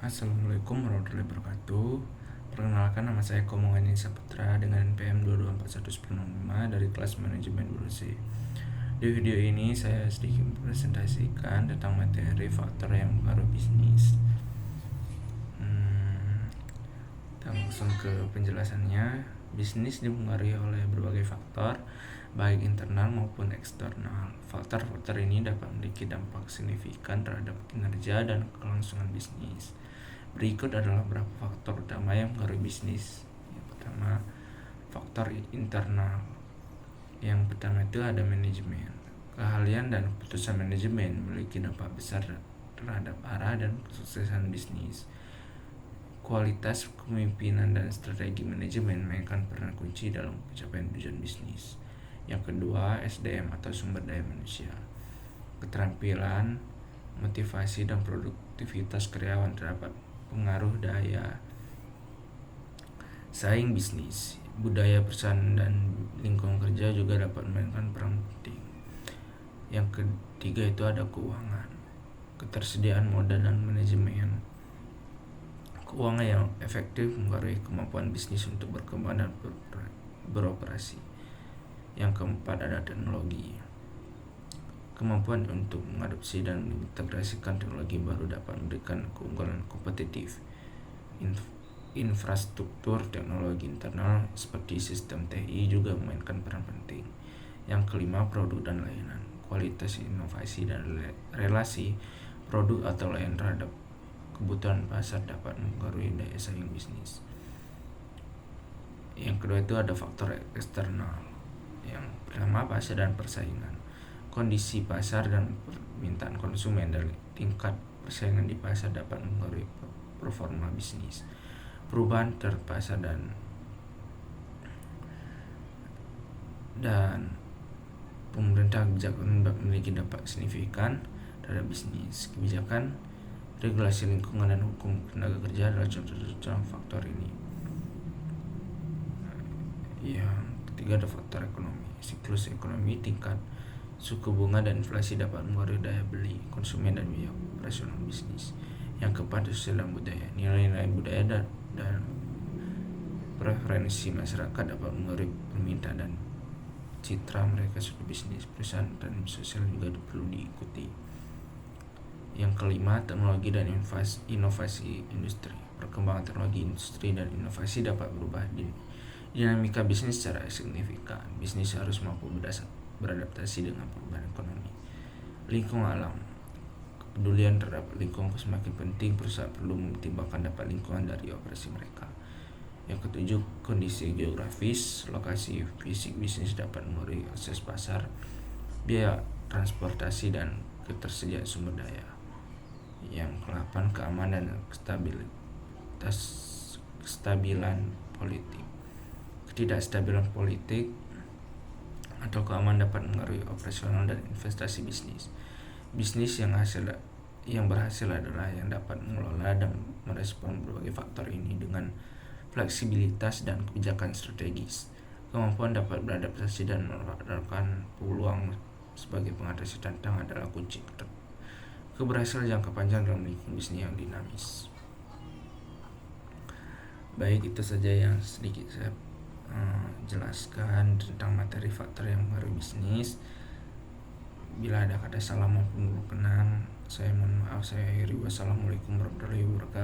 Assalamualaikum warahmatullahi wabarakatuh. Perkenalkan, nama saya Komongan Saputra dengan NPM 2241195 dari kelas manajemen BULC. Di video ini saya sedikit presentasikan tentang materi faktor yang mempengaruhi bisnis. Kita langsung ke penjelasannya. Bisnis dipengaruhi oleh berbagai faktor, baik internal maupun eksternal. Faktor-faktor ini dapat memiliki dampak signifikan terhadap kinerja dan kelangsungan bisnis. Berikut adalah beberapa faktor utama yang mempengaruhi bisnis. Yang pertama, faktor internal. Yang pertama itu ada manajemen. Keahlian dan keputusan manajemen memiliki dampak besar terhadap arah dan kesuksesan bisnis. Kualitas kepemimpinan dan strategi manajemen memainkan peran kunci dalam pencapaian tujuan bisnis. Yang kedua, SDM atau sumber daya manusia. Keterampilan, motivasi, dan produktivitas karyawan terdapat pengaruh daya saing bisnis. Budaya perusahaan dan lingkungan kerja juga dapat memainkan peran penting. Yang ketiga itu ada keuangan. Ketersediaan modal dan manajemen. Keuangan yang efektif mempengaruhi kemampuan bisnis untuk berkembang dan beroperasi. Yang keempat ada teknologi. Kemampuan untuk mengadopsi dan mengintegrasikan teknologi baru dapat memberikan keunggulan kompetitif. Infrastruktur teknologi internal seperti sistem TI juga memainkan peran penting. Yang kelima, produk dan layanan. Kualitas inovasi dan relasi produk atau layanan terhadap kebutuhan pasar dapat mempengaruhi daya saing bisnis. Yang kedua itu ada faktor eksternal. Yang pertama, pasar dan persaingan. Kondisi pasar dan permintaan konsumen dan tingkat persaingan di pasar dapat mempengaruhi performa bisnis. Perubahan terpasar dan pemerintah kebijakan memiliki dampak signifikan terhadap bisnis. Kebijakan, regulasi lingkungan, dan hukum tenaga kerja adalah contoh-contoh faktor ini. Yang ketiga ada faktor ekonomi. Siklus ekonomi, tingkat suku bunga dan inflasi dapat mempengaruhi daya beli konsumen dan biaya operasional bisnis. Yang keempat, sosial dan budaya. Nilai-nilai budaya dan preferensi masyarakat dapat mempengaruhi permintaan dan citra mereka suatu bisnis. Perusahaan dan sosial juga perlu diikuti. Yang kelima, teknologi dan inovasi industri. Perkembangan teknologi industri dan inovasi dapat berubah dinamika bisnis secara signifikan. Bisnis harus mampu beradaptasi dengan perubahan ekonomi. Lingkungan alam. Kepedulian terhadap lingkungan semakin penting. Perusahaan perlu mempertimbangkan dampak lingkungan dari operasi mereka. Yang ketujuh, kondisi geografis. Lokasi fisik bisnis dapat mempengaruhi akses pasar, biaya transportasi, dan ketersediaan sumber daya. Yang ke-8, keamanan dan kestabilan politik. Ketidakstabilan politik atau keamanan dapat mempengaruhi operasional dan investasi bisnis. Bisnis yang berhasil adalah yang dapat mengelola dan merespon berbagai faktor ini dengan fleksibilitas dan kebijakan strategis. Kemampuan dapat beradaptasi dan memanfaatkan peluang sebagai pengatasi tantangan adalah kunci keberhasilan jangka panjang dalam lingkungan bisnis yang dinamis. Baik, itu saja yang sedikit saya jelaskan tentang materi faktor yang mempengaruhi bisnis. Bila ada kata salah maupun berkenan, saya mohon maaf. Saya akhiri. Wassalamualaikum warahmatullahi wabarakatuh.